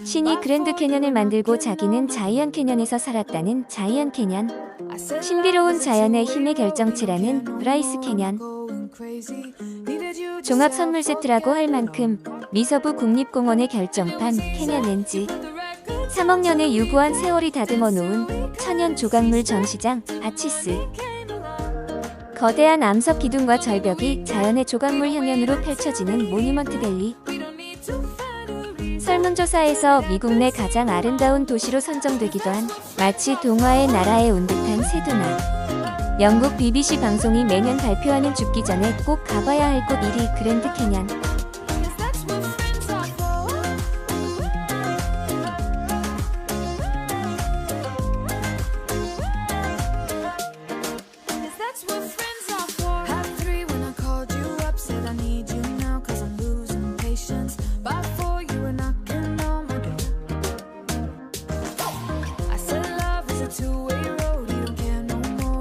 신이 그랜드 캐년을 만들고 자기는 자이언 캐년에서 살았다는 자이언 캐년. 신비로운 자연의 힘의 결정체라는 브라이스 캐년. 종합 선물 세트라고 할 만큼 미서부 국립공원의 결정판 캐년 렌즈. 3억 년의 유구한 세월이 다듬어 놓은 천연 조각물 전시장 아치스. 거대한 암석 기둥과 절벽이 자연의 조각물 향연으로 펼쳐지는 모뉴먼트 밸리. 설문조사에서 미국 내 가장 아름다운 도시로 선정되기도 한 마치 동화의 나라에 온 듯한 세도나. 영국 BBC 방송이 매년 발표하는 죽기 전에 꼭 가봐야 할 곳 1위 그랜드 캐년.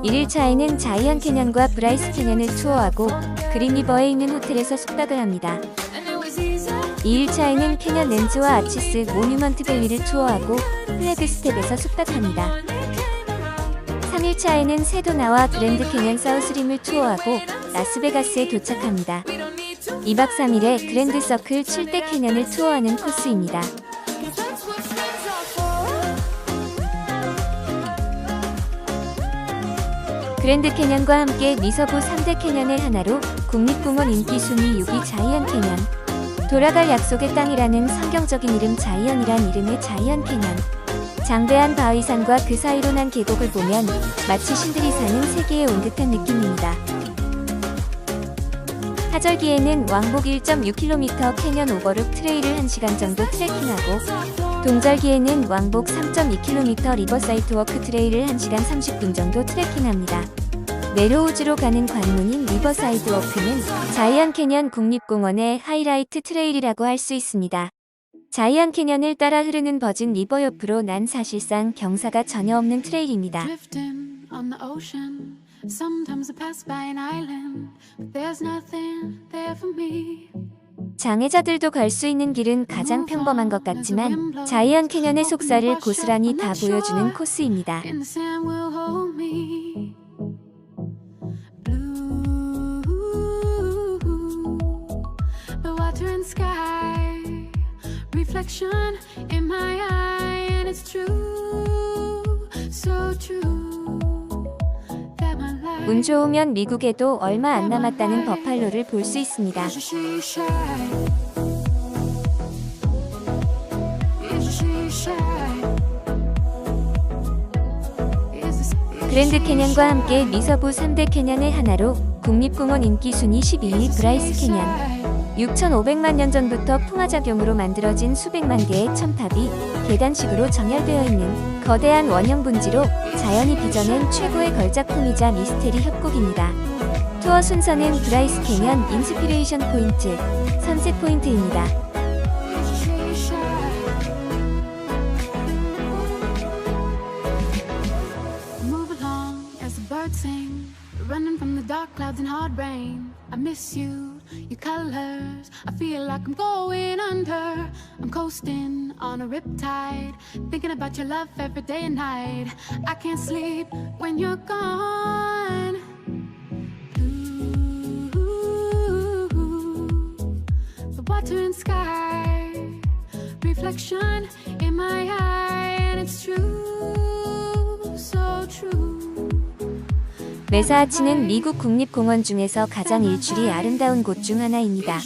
(1일) 차에는 자이언 캐년과 브라이스 캐년을 투어하고 그린리버에 있는 호텔에서 숙박을 합니다. (2일) 차에는 캐년 렌즈와 아치스 모뉴먼트 밸리를 투어하고 플래그스텝에서 숙박합니다. (3일) 차에는 세도나와 그랜드 캐년 사우스림을 투어하고 라스베가스에 도착합니다. (2박 3일에) 그랜드 서클 7대 캐년을 투어하는 코스입니다. 그랜드 캐년과 함께 미서부 3대 캐년의 하나로 국립공원 인기 순위 6위 자이언 캐년. 돌아갈 약속의 땅이라는 성경적인 이름 자이언이란 이름의 자이언 캐년. 장대한 바위산과 그 사이로 난 계곡을 보면 마치 신들이 사는 세계에 온 듯한 느낌입니다. 하절기에는 왕복 1.6km 캐년 오버룩 트레일을 1시간 정도 트레킹하고, 동절기에는 왕복 3.2km 리버사이드 워크 트레일을 1시간 30분 정도 트레킹합니다. 메로우즈로 가는 관문인 리버사이드 워크는 자이언 캐년 국립공원의 하이라이트 트레일이라고 할 수 있습니다. 자이언 캐년을 따라 흐르는 버진 리버 옆으로 난 사실상 경사가 전혀 없는 트레일입니다. 장애자들도 갈 수 있는 길은 가장 평범한 것 같지만 자이언 캐년의 속살을 고스란히 다 보여주는 코스입니다. 운 좋으면 미국에도 얼마 안 남았다는 버팔로를 볼 수 있습니다. 그랜드 캐년과 함께 미서부 3대 캐년의 하나로 국립공원 인기 순위 12위 브라이스 캐년. 6,500만 년 전부터 풍화작용으로 만들어진 수백만 개의 첨탑이 계단식으로 정렬되어 있는 거대한 원형 분지로 자연이 빚어낸 최고의 걸작품이자 미스테리 협곡입니다. 투어 순서는 브라이스 캐년 인스피레이션 포인트, 선셋 포인트입니다. Running from the dark clouds and hard rain. I miss you, your colors. I feel like I'm going under. I'm coasting on a riptide, thinking about your love every day and night. I can't sleep when you're gone. Ooh, the water and sky, reflection in my eye, and it's true, so true. 메사아치는 미국 국립공원 중에서 가장 일출이 아름다운 곳 중 하나입니다.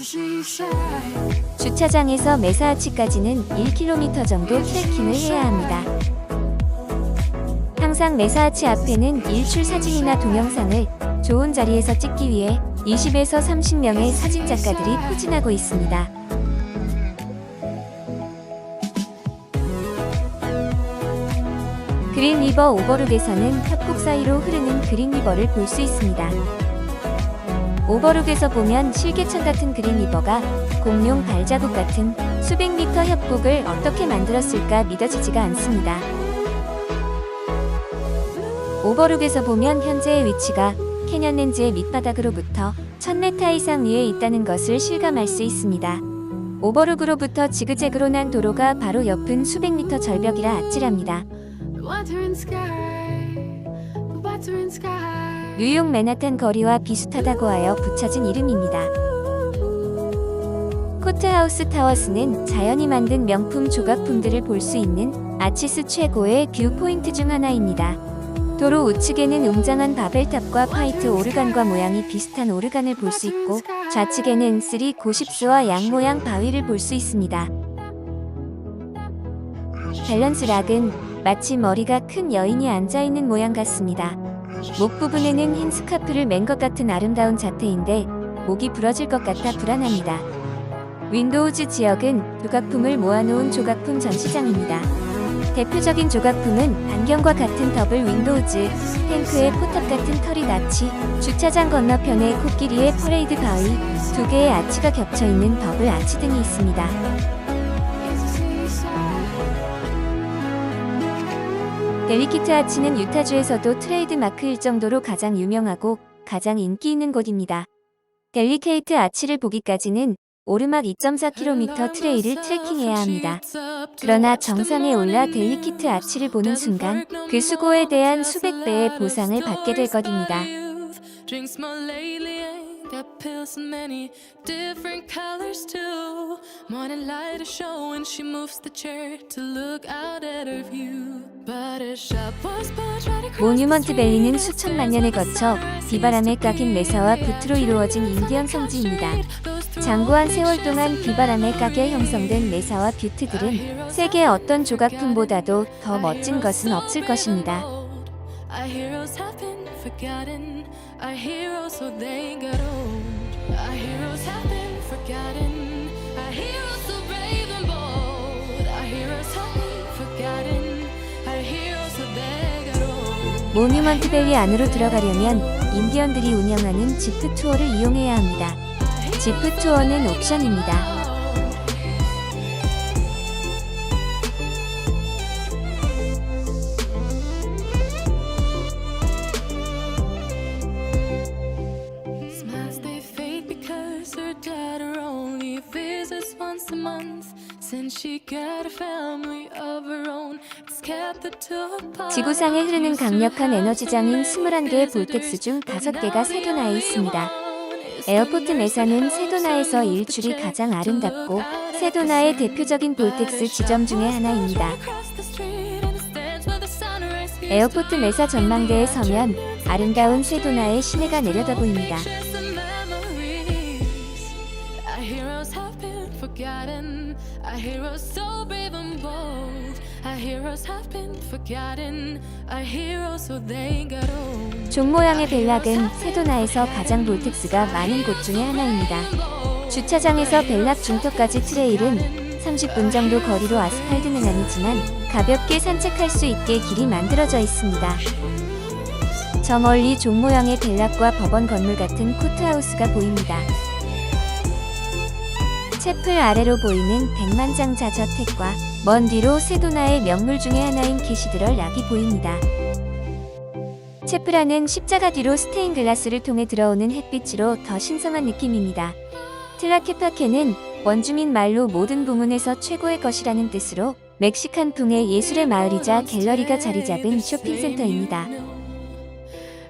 주차장에서 메사아치까지는 1km 정도 트레킹을 해야 합니다. 항상 메사아치 앞에는 일출 사진이나 동영상을 좋은 자리에서 찍기 위해 20에서 30명의 사진작가들이 포진하고 있습니다. 그린리버 오버룩에서는 협곡 사이로 흐르는 그린리버를 볼 수 있습니다. 오버룩에서 보면 실개천 같은 그린리버가 공룡 발자국 같은 수백 미터 협곡을 어떻게 만들었을까 믿어지지가 않습니다. 오버룩에서 보면 현재의 위치가 캐년 렌즈의 밑바닥으로부터 1000m 이상 위에 있다는 것을 실감할 수 있습니다. 오버룩으로부터 지그재그로 난 도로가 바로 옆은 수백 미터 절벽이라 아찔합니다. Water and sky, water and sky. 뉴욕 맨하탄 거리와 비슷하다고 하여 붙여진 이름입니다. 코트하우스 타워스는 자연이 만든 명품 조각품들을 볼 수 있는 아치스 최고의 뷰 포인트 중 하나입니다. 도로 우측에는 웅장한 바벨탑과 화이트 오르간과 모양이 비슷한 오르간을 볼 수 있고 좌측에는 3 고십스와 양 모양 바위를 볼 수 있습니다. 밸런스 락은 마치 머리가 큰 여인이 앉아있는 모양 같습니다. 목 부분에는 흰 스카프를 맨 것 같은 아름다운 자태인데 목이 부러질 것 같아 불안합니다. 윈도우즈 지역은 조각품을 모아놓은 조각품 전시장입니다. 대표적인 조각품은 안경과 같은 더블 윈도우즈, 탱크의 포탑 같은 터리 아치, 주차장 건너편에 코끼리의 퍼레이드 바위, 2개의 아치가 겹쳐있는 더블 아치 등이 있습니다. 델리키트 아치는 유타주에서도 트레이드 마크일 정도로 가장 유명하고 가장 인기 있는 곳입니다. 델리케이트 아치를 보기까지는 오르막 2.4km 트레일을 트레킹해야 합니다. 그러나 정상에 올라 델리키트 아치를 보는 순간 그 수고에 대한 수백 배의 보상을 받게 될 것입니다. Got pills in many different colors too. Morning light is showing she moves the chair to look out at her view. But a shop was built right across 모뉴먼트 the 밸리는 street. 수천만 년에 거쳐 비바람에 깎인 메사와 부트로 이루어진 인디언 성지입니다. 장구한 세월 동안 비바람에 깎여 형성된 메사와 뷰트들은 세계 어떤 조각품보다도 더 멋진 것은 없을 것입니다. Our heroes have been forgotten. Our heroes so they got old. Our heroes have been forgotten. Our heroes so brave and bold. Our heroes have been forgotten. Our heroes so they got old. 모뉴먼트 밸리 안으로 들어가려면 인디언들이 운영하는 지프 투어를 이용해야 합니다. 지프 투어는 옵션입니다. Smiles they fade because her daughter only visits once a month. Since she got a family of her own, it's kept the two apart. 지구상에 흐르는 강력한 에너지장인 21개의 볼텍스 중 5개가 세도나에 있습니다. 에어포트 메사는 세도나에서 일출이 가장 아름답고 세도나의 대표적인 볼텍스 지점 중의 하나입니다. 에어포트 메사 전망대에 서면 아름다운 세도나의 시내가 내려다 보입니다. Our heroes have been forgotten. Our heroes so brave and bold. Our heroes have been forgotten. Our heroes so they got old. 종 모양의 벨락은 세도나에서 가장 볼텍스가 많은 곳 중의 하나입니다. 주차장에서 벨락 중턱까지 트레일은 30분 정도 거리로 아스팔트는 아니지만 가볍게 산책할 수 있게 길이 만들어져 있습니다. 저 멀리 종 모양의 벨락과 법원 건물 같은 코트하우스가 보입니다. 채플 아래로 보이는 백만장자 저택과 먼 뒤로 세도나의 명물 중의 하나인 캐시드럴 락이 보입니다. 채플안은 십자가 뒤로 스테인 글라스를 통해 들어오는 햇빛으로 더 신성한 느낌입니다. 틀라케파케는 원주민 말로 모든 부문에서 최고의 것이라는 뜻으로 멕시칸풍의 예술의 마을이자 갤러리가 자리 잡은 쇼핑센터입니다.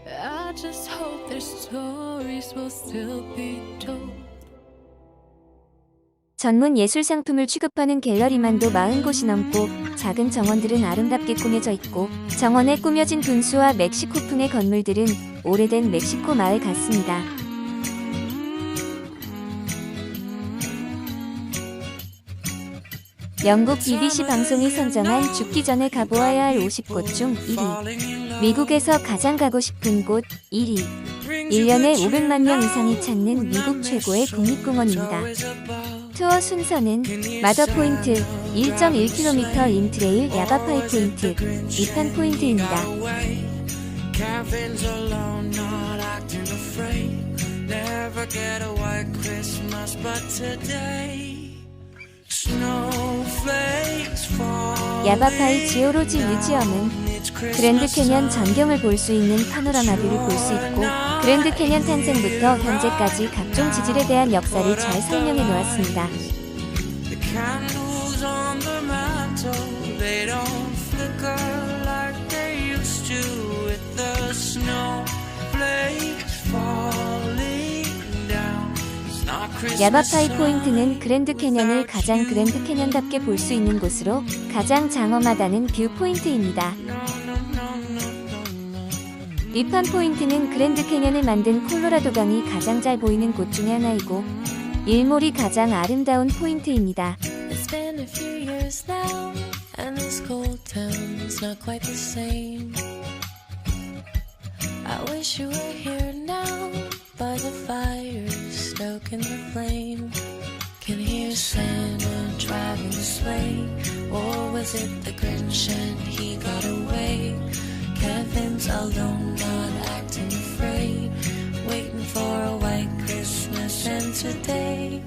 I just hope their stories will still be told. 전문 예술 상품을 취급하는 갤러리만도 40곳이 넘고 작은 정원들은 아름답게 꾸며져 있고 정원에 꾸며진 분수와 멕시코풍의 건물들은 오래된 멕시코 마을 같습니다. 영국 BBC 방송이 선정한 죽기 전에 가보아야 할 50곳 중 1위, 미국에서 가장 가고 싶은 곳 1위, 1년에 500만 명 이상이 찾는 미국 최고의 국립공원입니다. 투어 순서는 마더 포인트 1.1km 인트레일 야바파이 포인트 2판 포인트입니다. 야바파이 지오로지 뮤지엄은 그랜드 캐년 전경을 볼 수 있는 파노라마 뷰를 볼 수 있고, 그랜드 캐년 탄생부터 현재까지 각종 지질에 대한 역사를 잘 설명해 놓았습니다. The candles on the mantle, they don't flicker like they used to with the snowflakes falling down. It's not Christmas 야바파이 포인트는 그랜드 캐년을 가장 그랜드 캐년답게 볼 수 있는 곳으로 가장 장엄하다는 뷰 포인트입니다. 리판 포인트는 그랜드 캐년을 만든 콜로라도 강이 가장 잘 보이는 곳 중에 하나이고, 일몰이 가장 아름다운 포인트입니다. It's been a few years now, and this cold town's not quite the same. I wish you were here now, by the fire, stoking the flame. Can hear Santa driving the sleigh, or was it the Grinch and he got away? Kevin's alone, not acting afraid, waiting for a white Christmas, and today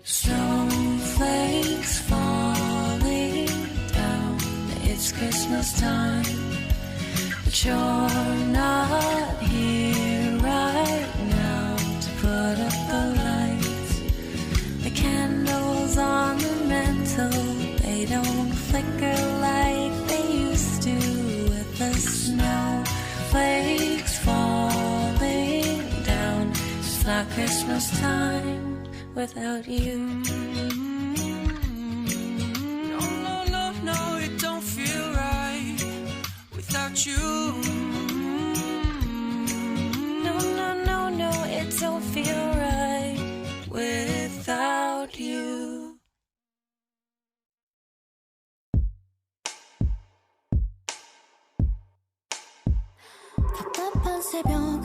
snowflakes falling down. It's Christmas time, but you're not here right now to put up the lights. The candles on the mantle, they don't flicker like they used to with the snowflakes falling down. It's not Christmas time without you. No, no, no, no, it don't feel right without you. No, no, no, no, it don't feel right Without you. 답답한 새벽